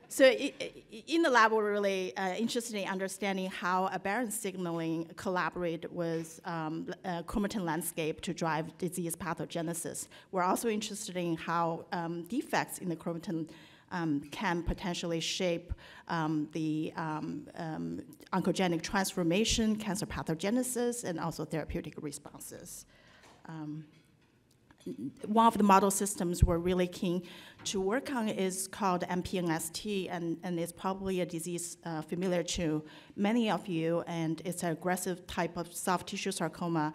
So in the lab, we're really interested in understanding how aberrant signaling collaborate with chromatin landscape to drive disease pathogenesis. We're also interested in how defects in the chromatin can potentially shape the oncogenic transformation, cancer pathogenesis, and also therapeutic responses. One of the model systems we're really keen to work on is called MPNST, and it's probably a disease familiar to many of you, and it's an aggressive type of soft tissue sarcoma,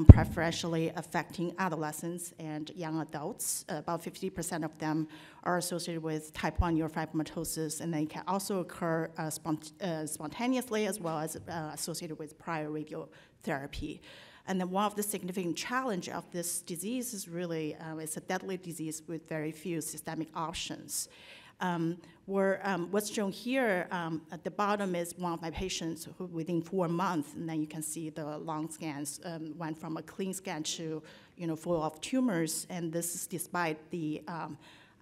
preferentially affecting adolescents and young adults. About 50% of them are associated with type 1 neurofibromatosis, and they can also occur spontaneously as well as associated with prior radiotherapy. And then one of the significant challenge of this disease is really, it's a deadly disease with very few systemic options. What's shown here at the bottom is one of my patients who within 4 months, and then you can see the lung scans went from a clean scan to, full of tumors, and this is despite the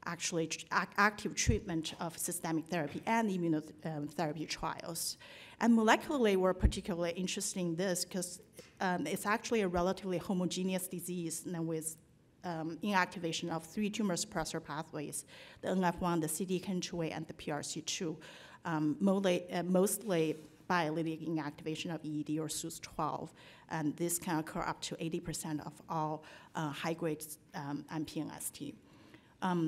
actually active treatment of systemic therapy and immunotherapy trials. And molecularly, we're particularly interested in this because it's actually a relatively homogeneous disease with inactivation of 3 tumor suppressor pathways, the NF1, the CDKN2A, and the PRC2, mostly by lytic inactivation of EED or SUS12. And this can occur up to 80% of all high-grade MPNST.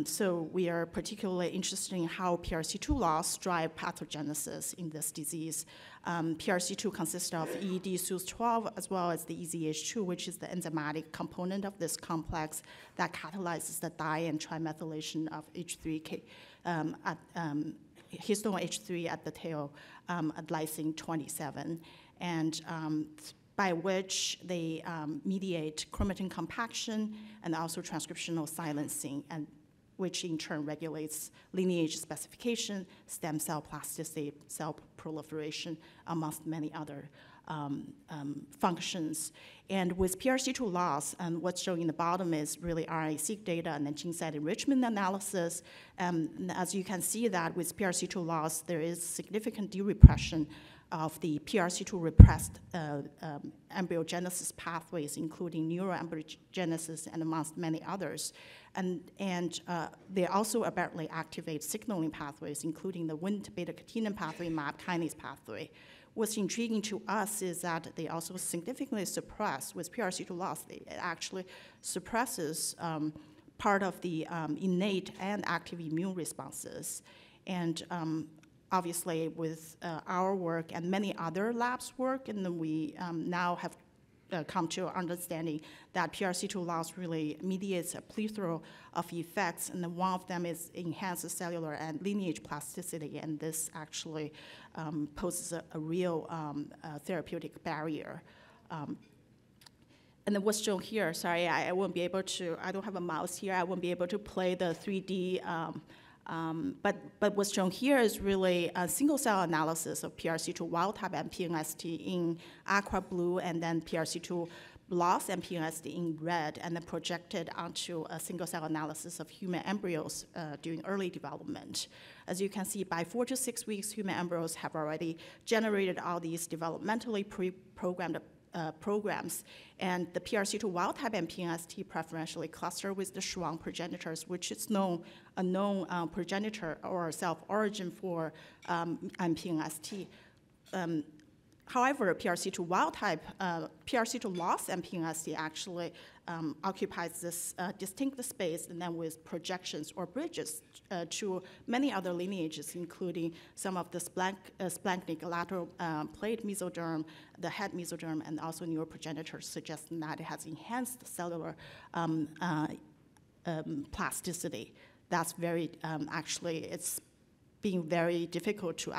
So we are particularly interested in how PRC2 loss drive pathogenesis in this disease. PRC2 consists of EED, SUS12, as well as the EZH2, which is the enzymatic component of this complex that catalyzes the di- and trimethylation of H3, histone H3 at the tail at lysine 27, and by which they mediate chromatin compaction and also transcriptional silencing, and which in turn regulates lineage specification, stem cell plasticity, cell proliferation, amongst many other functions. And with PRC2 loss, and what's shown in the bottom is really RNA-seq data and then gene set enrichment analysis. As you can see that with PRC2 loss, there is significant de-repression of the PRC2 repressed embryogenesis pathways, including neuroembryogenesis and amongst many others. And they also aberrantly activate signaling pathways, including the Wnt beta-catenin pathway, MAP kinase pathway. What's intriguing to us is that they also significantly suppress, with PRC2 loss, it actually suppresses part of the innate and active immune responses. And obviously, with our work and many other labs' work, and then we now have come to understanding that PRC2 loss really mediates a plethora of effects, and then one of them is enhanced cellular and lineage plasticity, and this actually poses a real therapeutic barrier. And then what's shown here, sorry, I won't be able to, I don't have a mouse here, I won't be able to play the 3D but what's shown here is really a single-cell analysis of PRC2 wild-type MPNST in aqua blue, and then PRC2 loss MPNST in red, and then projected onto a single-cell analysis of human embryos during early development. As you can see, by 4 to 6 weeks, human embryos have already generated all these developmentally pre-programmed programs, and the PRC2 wild-type MPNST preferentially cluster with the Schwann progenitors, which is a known progenitor or self-origin for MPNST. However, PRC2 wild-type, PRC2 loss MPNST actually occupies this distinct space, and then with projections or bridges to many other lineages, including some of the splanchnic lateral plate mesoderm, the head mesoderm, and also neuroprogenitors, suggesting that it has enhanced cellular plasticity. That's very, actually, it's being very difficult to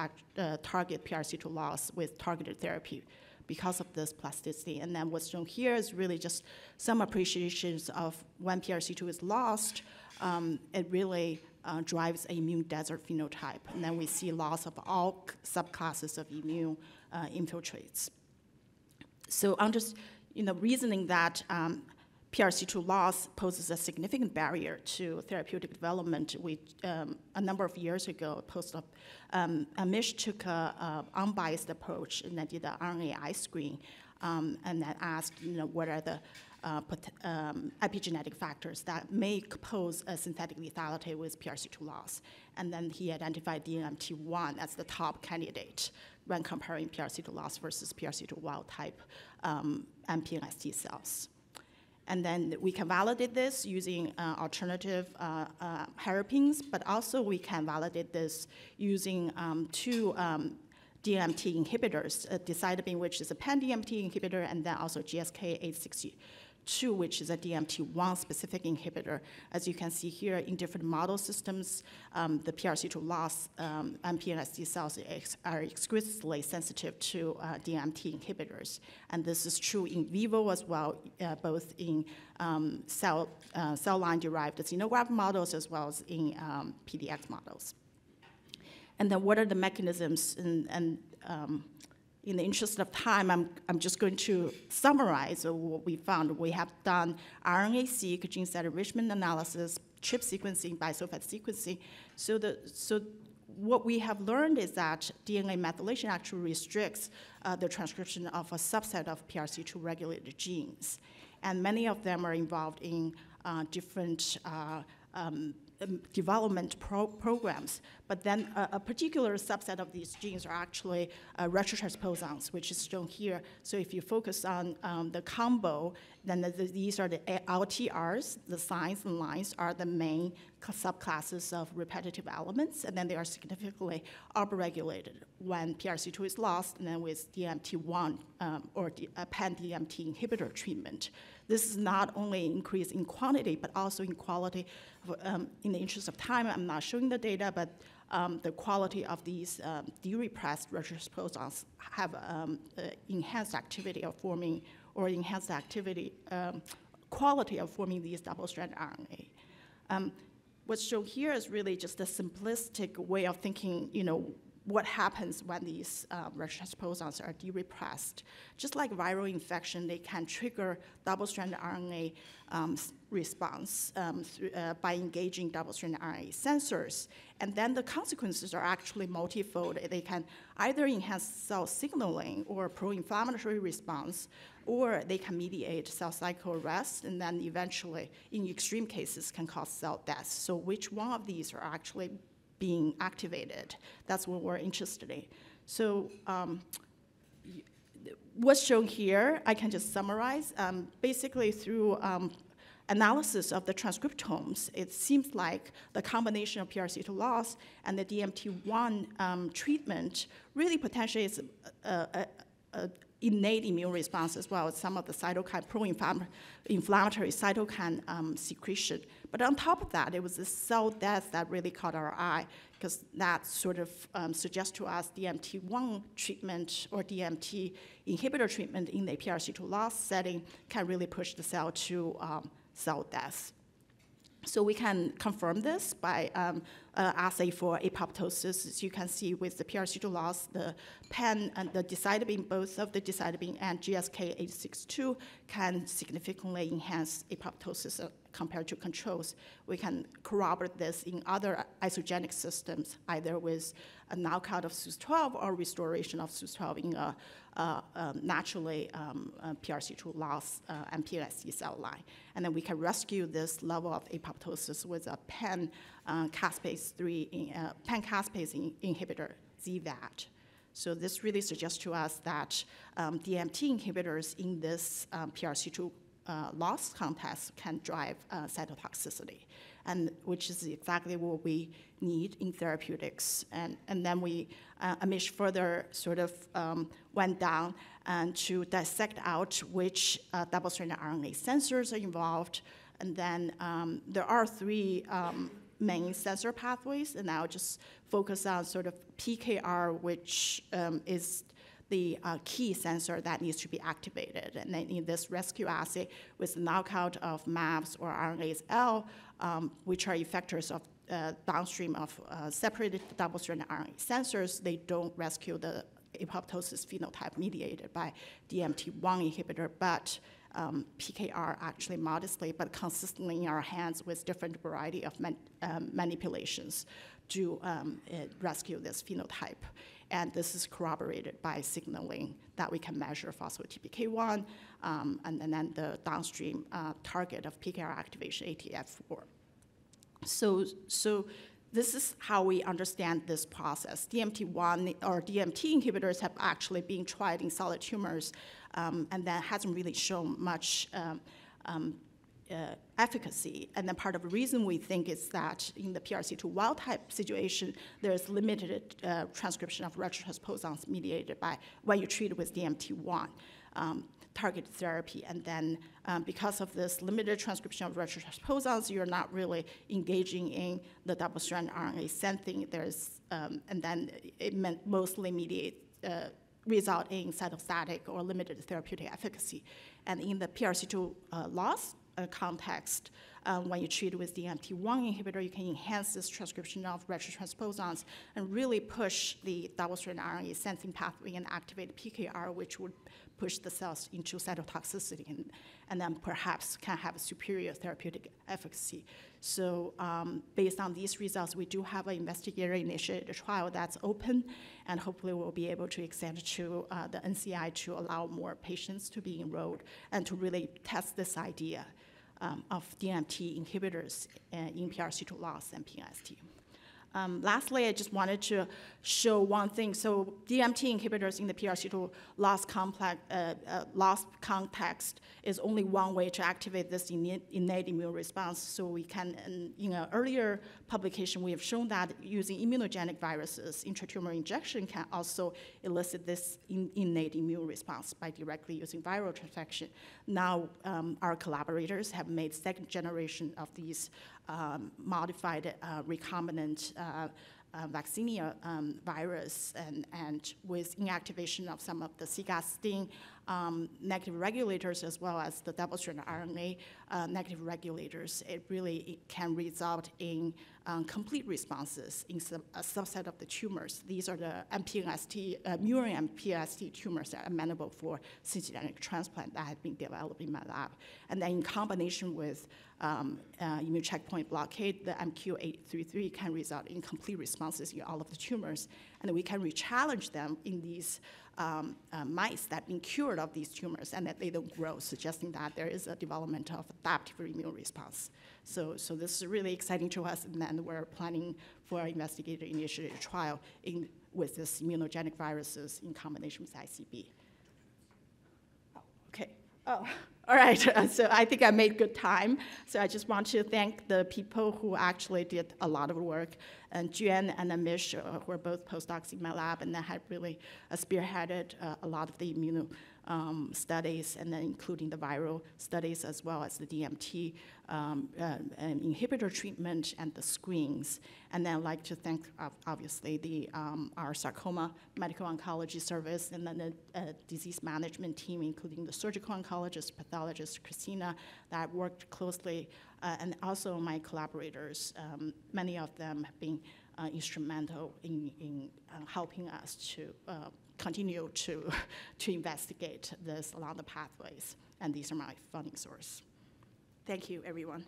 target PRC2 loss with targeted therapy because of this plasticity. And then what's shown here is really just some appreciations of when PRC2 is lost, it really drives an immune desert phenotype. And then we see loss of all subclasses of immune infiltrates. So reasoning that PRC2 loss poses a significant barrier to therapeutic development. A number of years ago, Amish took an unbiased approach and then did an RNAi screen and then asked, what are the epigenetic factors that may pose a synthetic lethality with PRC2 loss. And then he identified DNMT1 as the top candidate when comparing PRC2 loss versus PRC2 wild type MPNST cells. And then we can validate this using alternative hairpins, but also we can validate this using two DMT inhibitors, decitabine, which is a pan-DMT inhibitor, and then also GSK862, which is a DMT1 specific inhibitor. As you can see here, in different model systems, the PRC2 loss MPNST cells are exquisitely sensitive to DMT inhibitors. And this is true in vivo as well, both in cell line-derived xenograft models as well as in PDX models. And then what are the mechanisms? And in the interest of time, I'm just going to summarize what we found. We have done RNA-seq, gene set enrichment analysis, chip sequencing, bisulfite sequencing. So what we have learned is that DNA methylation actually restricts the transcription of a subset of PRC2 regulated genes. And many of them are involved in different development programs, but then a particular subset of these genes are actually retrotransposons, which is shown here. So if you focus on the combo, then these are the LTRs, the signs and lines are the main subclasses of repetitive elements, and then they are significantly upregulated when PRC2 is lost, and then with DMT1 or pan-DMT inhibitor treatment. This is not only an increase in quantity, but also in quality. In the interest of time, I'm not showing the data, but the quality of these derepressed retrotransposons have enhanced activity of forming, or enhanced activity, quality of forming these double-stranded RNA. What's shown here is really just a simplistic way of thinking, what happens when these retrotransposons are derepressed. Just like viral infection, they can trigger double-stranded RNA response by engaging double-stranded RNA sensors. And then the consequences are actually multifold. They can either enhance cell signaling or pro-inflammatory response, or they can mediate cell cycle arrest, and then eventually, in extreme cases, can cause cell death. So which one of these are actually being activated? That's what we're interested in. So what's shown here, I can just summarize. Basically, through analysis of the transcriptomes, it seems like the combination of PRC2 loss and the DMT1 treatment really potentially is a innate immune response as well as some of the cytokine, pro-inflammatory cytokine secretion. But on top of that, it was the cell death that really caught our eye, because that sort of suggests to us DMT1 treatment or DMT inhibitor treatment in the PRC2 loss setting can really push the cell to cell death. So we can confirm this by assay for apoptosis. As you can see with the PRC2 loss, the PAN and the decitabine, both of the decitabine and GSK862 can significantly enhance apoptosis compared to controls. We can corroborate this in other isogenic systems, either with a knockout of SUS12 or restoration of SUS12 in a naturally PRC2 loss MPNST cell line. And then we can rescue this level of apoptosis with a pan-caspase inhibitor, ZVAT. So this really suggests to us that DMT inhibitors in this PRC2 loss context can drive cytotoxicity, and which is exactly what we need in therapeutics. And then Amish further sort of went down and to dissect out which double-stranded RNA sensors are involved. And then there are three main sensor pathways, and I'll just focus on sort of PKR, which is the key sensor that needs to be activated. And then in this rescue assay with knockout of MAVs or RNase L, which are effectors of downstream of separated double-stranded RNA sensors, they don't rescue the apoptosis phenotype mediated by DMT1 inhibitor, but PKR actually modestly, but consistently in our hands with different variety of manipulations to rescue this phenotype. And this is corroborated by signaling that we can measure phospho-TPK1, and then the downstream target of PKR activation, ATF4. So this is how we understand this process. DMT1 or DMT inhibitors have actually been tried in solid tumors, and that hasn't really shown much efficacy. And then part of the reason we think is that in the PRC2 wild type situation, there's limited transcription of retrotransposons mediated by when you treat it with DMT1 targeted therapy. And then because of this limited transcription of retrotransposons, you're not really engaging in the double-strand RNA sensing. And then it mostly result in cytostatic or limited therapeutic efficacy. And in the PRC2 loss context, when you treat it with DMT1 inhibitor, you can enhance this transcription of retrotransposons and really push the double-strand RNA sensing pathway and activate PKR, which would push the cells into cytotoxicity and then perhaps can have a superior therapeutic efficacy. So based on these results, we do have an investigator-initiated trial that's open, and hopefully we'll be able to extend to the NCI to allow more patients to be enrolled and to really test this idea of DMT inhibitors in PRC2 loss and PNST. Lastly, I just wanted to show one thing. So DMT inhibitors in the PRC2 loss context is only one way to activate this innate immune response. So we can, in an earlier publication, we have shown that using immunogenic viruses, intratumor injection can also elicit this innate immune response by directly using viral transfection. Now, our collaborators have made second generation of these modified recombinant vaccinia virus, and with inactivation of some of the cGAS-STING negative regulators as well as the double-strand RNA negative regulators, it really can result in complete responses in a subset of the tumors. These are the murine MPNST tumors that are amenable for syngeneic transplant that have been developed in my lab. And then in combination with immune checkpoint blockade, the MQ833 can result in complete responses in all of the tumors. And then we can re-challenge them in these mice that have been cured of these tumors and that they don't grow, suggesting that there is a development of adaptive immune response. So this is really exciting to us, and then we're planning for an investigator-initiated trial with this immunogenic viruses in combination with ICB. Oh, okay. Oh, all right. So I think I made good time. So I just want to thank the people who actually did a lot of work, and Juan and Amish, who are both postdocs in my lab, and that had really spearheaded a lot of the immuno studies, and then including the viral studies as well as the DMT and inhibitor treatment and the screens. And then I'd like to thank, obviously, our sarcoma medical oncology service, and then the disease management team, including the surgical oncologist, pathologist, Christina, that worked closely, and also my collaborators. Many of them have been instrumental in helping us to continue to investigate this along the pathways. And these are my funding source. Thank you, everyone.